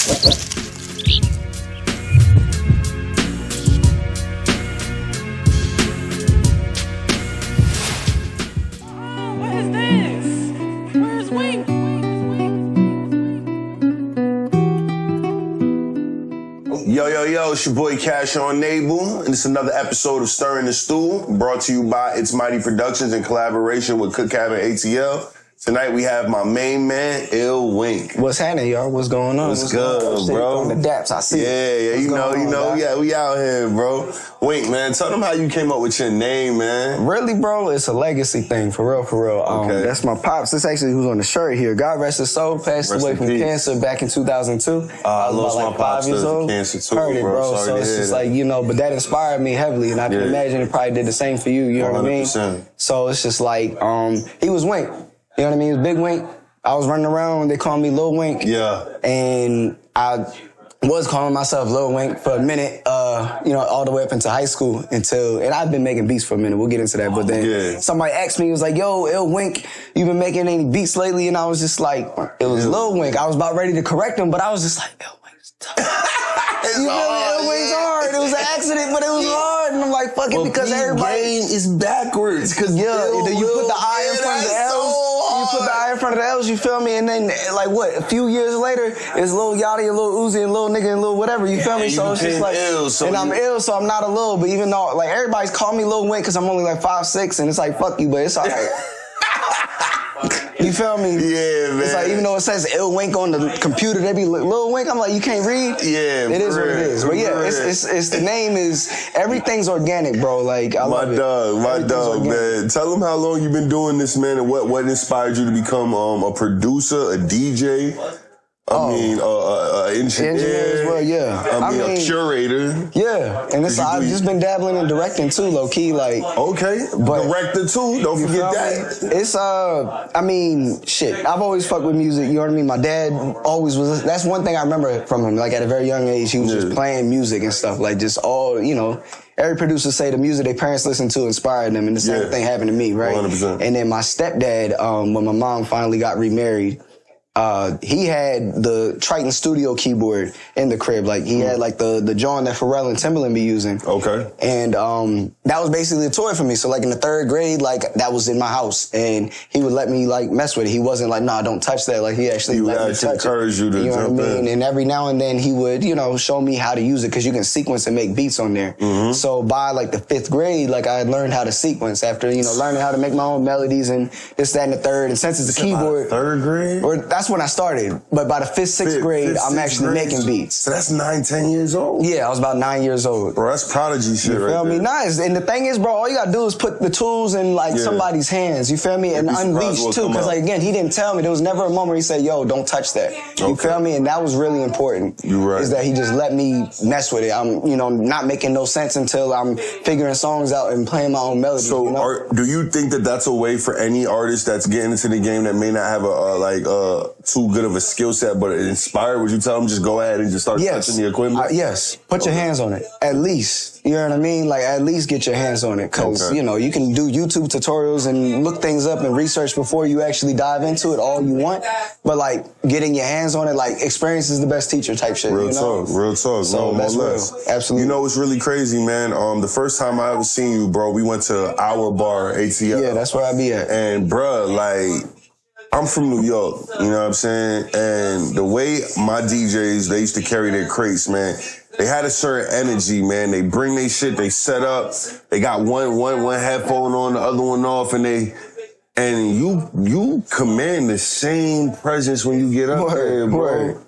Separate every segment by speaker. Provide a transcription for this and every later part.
Speaker 1: Yo, it's your boy Cash on Naval, and it's another episode of Stirrin the Stu, brought to you by It's Mighty Productions in collaboration with Cook Cabin ATL. Tonight we have my main man, Ill Wink.
Speaker 2: What's happening, y'all? What's going on?
Speaker 1: What's good, bro?
Speaker 2: On the daps, I see.
Speaker 1: Yeah, you know, we out here, bro. Wink, man, tell them how you came up with your name, man.
Speaker 2: Really, bro, it's a legacy thing, for real.
Speaker 1: Okay.
Speaker 2: That's my pops. This actually who's on the shirt here. God rest his soul, passed away from cancer back in 2002.
Speaker 1: I lost
Speaker 2: about
Speaker 1: my pops to cancer too,
Speaker 2: Heard it, bro.
Speaker 1: Sorry
Speaker 2: so it's just
Speaker 1: that.
Speaker 2: like, but that inspired me heavily, and I can imagine it probably did the same for you, you know
Speaker 1: 100%.
Speaker 2: what I mean? So it's just like, he was Wink. You know what I mean? He was Big Wink. I was running around, they called me Lil Wink.
Speaker 1: Yeah.
Speaker 2: And I was calling myself Lil Wink for a minute, all the way up into high school and I've been making beats for a minute. We'll get into that. But then somebody asked me, he was like, yo, Ill Wink, you been making any beats lately? And I was just like, it was Lil Wink. I was about ready to correct him, but I was just like, Ill Wink's tough. You feel me? Ill Wink's hard. It was an accident, but it was hard. And I'm like, fuck it, because everybody
Speaker 1: is backwards. Cause
Speaker 2: you put the I in front of the L's. You put the I in front of the L's, you feel me? And then, a few years later, it's Lil Yachty and Lil Uzi and Lil Nigga and Lil whatever, you feel me? So it's just like, I'm ill, so I'm not a Lil, but even though, like, everybody's calling me Lil Wink because I'm only like 5'6", and it's like, fuck you, but it's all right. You feel me?
Speaker 1: Yeah, man.
Speaker 2: It's like, even though it says Ill Wink on the computer, they be Lil Wink. I'm like, you can't read?
Speaker 1: Yeah,
Speaker 2: it is what it is. But yeah, it's the name is, everything's organic, bro. Like, I love it.
Speaker 1: My dog, man. Tell them how long you've been doing this, man, and what inspired you to become a producer, a DJ, an engineer
Speaker 2: as well, yeah.
Speaker 1: I mean, a curator.
Speaker 2: Yeah, and I've just been dabbling in directing too, low key, like.
Speaker 1: Okay, but director too. Don't forget that.
Speaker 2: It's I've always fucked with music. You know what I mean? My dad always was. That's one thing I remember from him. Like at a very young age, he was just playing music and stuff. Like just all, every producer say the music their parents listened to inspired them, and the same thing happened to me, right?
Speaker 1: 100%.
Speaker 2: And then my stepdad, when my mom finally got remarried. He had the Triton Studio keyboard in the crib. Like, he had, like, the joint that Pharrell and Timbaland be using.
Speaker 1: Okay.
Speaker 2: And that was basically a toy for me. So, like, in the 3rd grade, like, that was in my house. And he would let me, like, mess with it. He wasn't like, nah, don't touch that. Like, he actually let me touch
Speaker 1: encourage you to
Speaker 2: know
Speaker 1: jump
Speaker 2: what I mean?
Speaker 1: in.
Speaker 2: And every now and then he would, show me how to use it because you can sequence and make beats on there. Mm-hmm. So by, like, the 5th grade, like, I had learned how to sequence after, learning how to make my own melodies and this, that, and the 3rd. And since it's a keyboard.
Speaker 1: 3rd grade?
Speaker 2: That's when I started. But by the 5th, 6th grade, I'm actually making beats.
Speaker 1: So that's 9, 10 years old?
Speaker 2: Yeah, I was about 9 years old.
Speaker 1: Bro, that's prodigy shit,
Speaker 2: you feel me? Nice. And the thing is, bro, all you gotta do is put the tools in, like, somebody's hands. You feel me? And unleash, too. Because, like, again, he didn't tell me. There was never a moment where he said, yo, don't touch that. You feel me? And that was really important.
Speaker 1: You're right.
Speaker 2: Is that he just let me mess with it. I'm, not making no sense until I'm figuring songs out and playing my own melodies.
Speaker 1: So, do you think that that's a way for any artist that's getting into the game that may not have too good of a skill set, but inspired? Would you tell them just go ahead and just start touching the equipment?
Speaker 2: Yes. Put your hands on it. At least. You know what I mean? Like, at least get your hands on it. Because, you can do YouTube tutorials and look things up and research before you actually dive into it all you want. But, like, getting your hands on it, like, experience is the best teacher type shit.
Speaker 1: Real talk.
Speaker 2: So that's real. Absolutely.
Speaker 1: You know what's really crazy, man? The first time I ever seen you, bro, we went to Our Bar, ATL.
Speaker 2: Yeah, that's where I be at.
Speaker 1: And, bro, like, I'm from New York, you know what I'm saying? And the way my DJs, they used to carry their crates, man, they had a certain energy, man. They bring their shit, they set up, they got one headphone on, the other one off, and you command the same presence when you get up there, bro.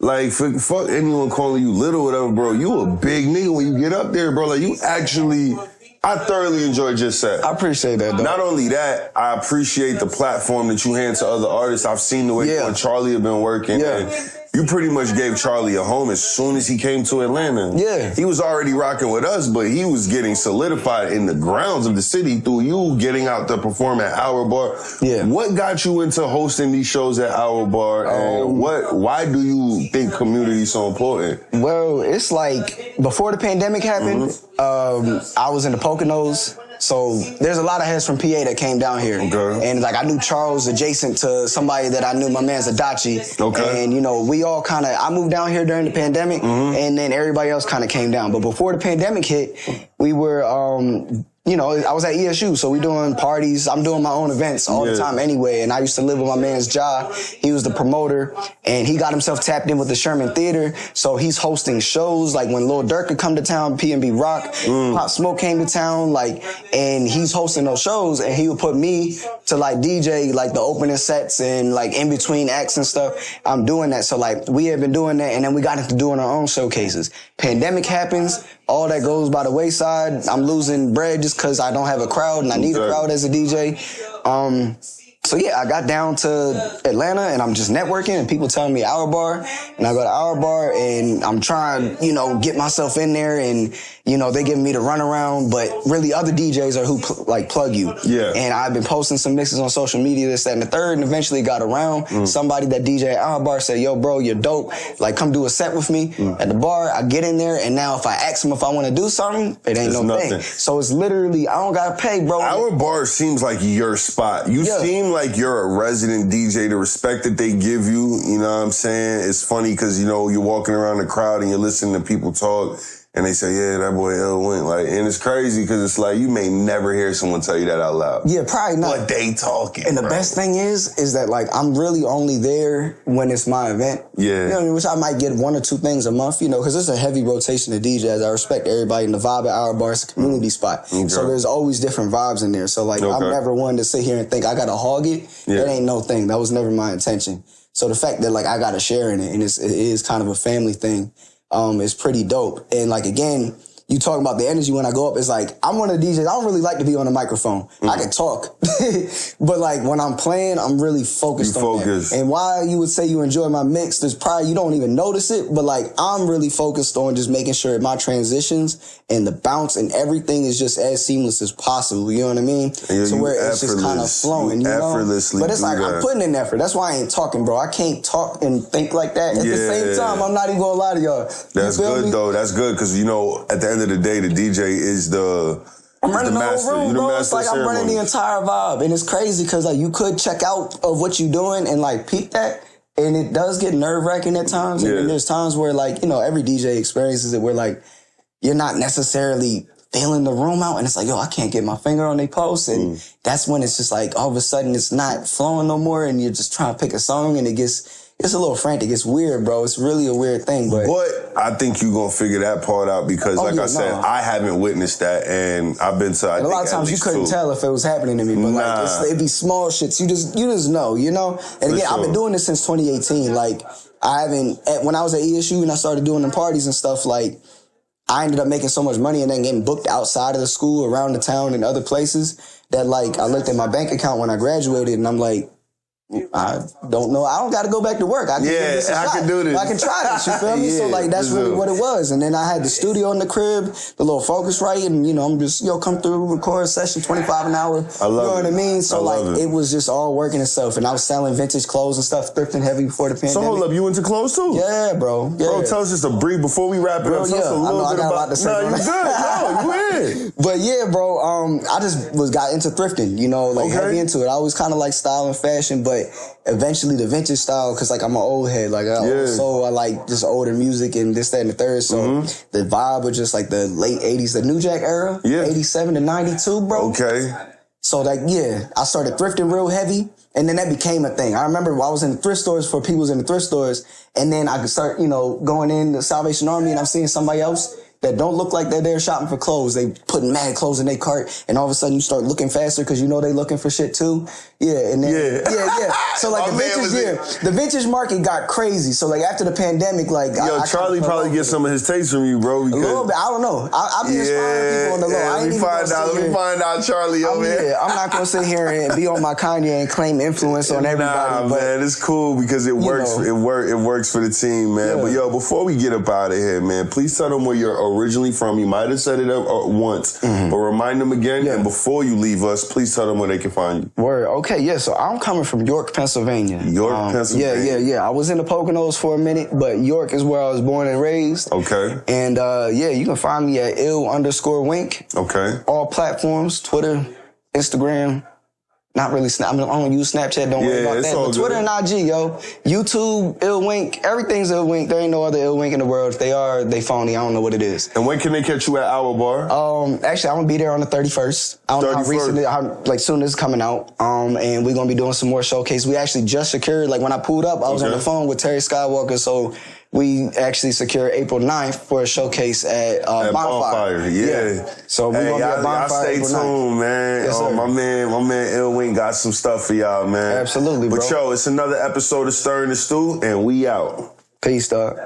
Speaker 1: Like, fuck anyone calling you little or whatever, bro. You a big nigga when you get up there, bro. Like, you actually... I thoroughly enjoyed your set.
Speaker 2: I appreciate that, though.
Speaker 1: Not only that, I appreciate the platform that you hand to other artists. I've seen the way you and Charlie have been working.
Speaker 2: Yeah.
Speaker 1: And you pretty much gave Charlie a home as soon as he came to Atlanta.
Speaker 2: Yeah.
Speaker 1: He was already rocking with us, but he was getting solidified in the grounds of the city through you getting out to perform at Our Bar.
Speaker 2: Yeah.
Speaker 1: What got you into hosting these shows at Our Bar, and why do you think community is so important?
Speaker 2: Well, it's like, before the pandemic happened, I was in the Poconos. So there's a lot of heads from PA that came down here.
Speaker 1: Okay.
Speaker 2: And like I knew Charles adjacent to somebody that I knew, my man's Adachi.
Speaker 1: Okay.
Speaker 2: And you know, we all kind of, I moved down here during the pandemic, and then everybody else kind of came down. But before the pandemic hit, we were, you know, I was at ESU, so we doing parties. I'm doing my own events all the time anyway. And I used to live with my man's Ja. He was the promoter, and he got himself tapped in with the Sherman Theater. So he's hosting shows, like when Lil Durk would come to town, P&B Rock, Pop Smoke came to town, like, and he's hosting those shows, and he would put me to like DJ, like the opening sets and like in between acts and stuff. I'm doing that. So like we have been doing that, and then we got into doing our own showcases. Pandemic happens, all that goes by the wayside. I'm losing bread just because I don't have a crowd, and I need a crowd as a DJ. So yeah, I got down to Atlanta, and I'm just networking, and people telling me Hour Bar, and I go to Hour Bar, and I'm trying, you know, get myself in there, and you know, they giving me the runaround, but really other DJs are who plug you. Yeah. And I've been posting some mixes on social media, this, that, and the third, and eventually got around. Somebody that DJ at Hour Bar said, yo, bro, you're dope. Like, come do a set with me at the bar. I get in there, and now if I ask them if I want to do something, it ain't no thing. So it's literally, I don't got to pay, bro.
Speaker 1: Hour Bar seems like your spot. You seem like you're a resident DJ. The respect that they give you, you know what I'm saying? It's funny because, you know, you're walking around the crowd and you're listening to people talk, and they say, yeah, that boy L went. Like, and it's crazy because it's like you may never hear someone tell you that out loud.
Speaker 2: Yeah, probably not.
Speaker 1: But they talking.
Speaker 2: And the best thing is that like I'm really only there when it's my event. Yeah. You know what I mean? Which I might get 1 or 2 things a month, you know, because it's a heavy rotation of DJs. I respect everybody in the vibe at Hour Bar. It's a community spot. Okay. So there's always different vibes in there. So like I'm never one to sit here and think I gotta hog it. That ain't no thing. That was never my intention. So the fact that like I gotta share in it, and it is kind of a family thing. It's pretty dope. And like, again, you talk about the energy when I go up, it's like, I'm one of the DJs, I don't really like to be on the microphone. I can talk. But like, when I'm playing, I'm really focused on that. And why you would say you enjoy my mix, there's probably, you don't even notice it, but like, I'm really focused on just making sure my transitions and the bounce and everything is just as seamless as possible, you know what I mean? So where it's just kind of flowing, you know? But it's like, I'm putting in effort. That's why I ain't talking, bro. I can't talk and think like that. At the same time, I'm not even gonna lie to y'all.
Speaker 1: That's good, though. That's good, because, you know, at the end of the day, the DJ is
Speaker 2: I'm running the whole room, bro. It's like I'm running the entire vibe. And it's crazy because like you could check out of what you're doing and like peep that. And it does get nerve-wracking at times. And there's times where like, you know, every DJ experiences it where like you're not necessarily feeling the room out. And it's like, yo, I can't get my finger on their pulse. And that's when it's just like all of a sudden it's not flowing no more. And you're just trying to pick a song and it's a little frantic. It's weird, bro. It's really a weird thing, but
Speaker 1: I think you're going to figure that part out because, like I said, I haven't witnessed that, and I've been to,
Speaker 2: a lot of times you couldn't tell if it was happening to me, but like, it'd be small shits. You just know, you know? And again, I've been doing this since 2018. Like, when I was at ESU and I started doing the parties and stuff, like, I ended up making so much money and then getting booked outside of the school, around the town and other places that, like, I looked at my bank account when I graduated and I'm like, I don't know. I don't got to go back to work. I can do this. I can do this. I can try this. You feel me? So like that's really what it was. And then I had the studio in the crib, the little Focusrite, and you know I'm just come through, record a session, $25 an hour. I love it. You know what I mean? So like it was just all working itself, and I was selling vintage clothes and stuff, thrifting heavy before the pandemic.
Speaker 1: So hold up, you into clothes too?
Speaker 2: Yeah, bro. Yeah.
Speaker 1: Bro, tell us just a brief before we wrap it up. Tell us a little bit about. No, you good. No, you in.
Speaker 2: But yeah, bro. I just got into thrifting. You know, like heavy into it. I was kind of like style and fashion, but eventually the vintage style, because like I'm an old head, like so I like just older music and this, that, and the third. So the vibe was just like the late 80s, the New Jack era, 87 to 92, bro. Okay. So like, I started thrifting real heavy, and then that became a thing. I remember I was in thrift stores for people in the thrift stores, and then I could start, going in the Salvation Army, and I'm seeing somebody else that don't look like they're there shopping for clothes. They putting mad clothes in their cart, and all of a sudden you start looking faster because you know they looking for shit too. And then So like the vintage market got crazy. So like after the pandemic, like
Speaker 1: Charlie probably gets some of his taste from you, bro.
Speaker 2: A little bit. I don't know. I'll be inspiring people on the low.
Speaker 1: Let me find out Charlie over here.
Speaker 2: I'm not gonna sit here and be on my Kanye and claim influence on everybody.
Speaker 1: Nah, man, it's cool because it works. It works for the team, man. But before we get up out of here, man, please tell them where you're originally from. You might have said it up once, but remind them again. And before you leave us, please tell them where they can find you.
Speaker 2: Word. Okay. Okay, yeah, so I'm coming from York, Pennsylvania.
Speaker 1: York, Pennsylvania.
Speaker 2: Yeah. I was in the Poconos for a minute, but York is where I was born and raised.
Speaker 1: Okay.
Speaker 2: And you can find me at ill_wink.
Speaker 1: Okay.
Speaker 2: All platforms, Twitter, Instagram. Not really I don't use Snapchat, don't worry about that. But Twitter and IG, yo. YouTube, Illwink, everything's Illwink. There ain't no other Illwink in the world. If they are, they phony. I don't know what it is.
Speaker 1: And when can they catch you at Our Bar?
Speaker 2: Actually, I'm gonna be there on the 31st. I don't know how recently, soon as it's coming out. And we're gonna be doing some more showcase. We actually just secured, when I pulled up, I was on the phone with Terry Skywalker, so we actually secured April 9th for a showcase at Bonfire.
Speaker 1: Yeah.
Speaker 2: So we're gonna be at Bonfire.
Speaker 1: Y'all stay
Speaker 2: April
Speaker 1: tuned,
Speaker 2: 9th.
Speaker 1: man.
Speaker 2: Yes, sir.
Speaker 1: My man Illwink got some stuff for y'all, man.
Speaker 2: Absolutely, bro.
Speaker 1: But yo, it's another episode of Stirrin the Stu, and we out.
Speaker 2: Peace, dog.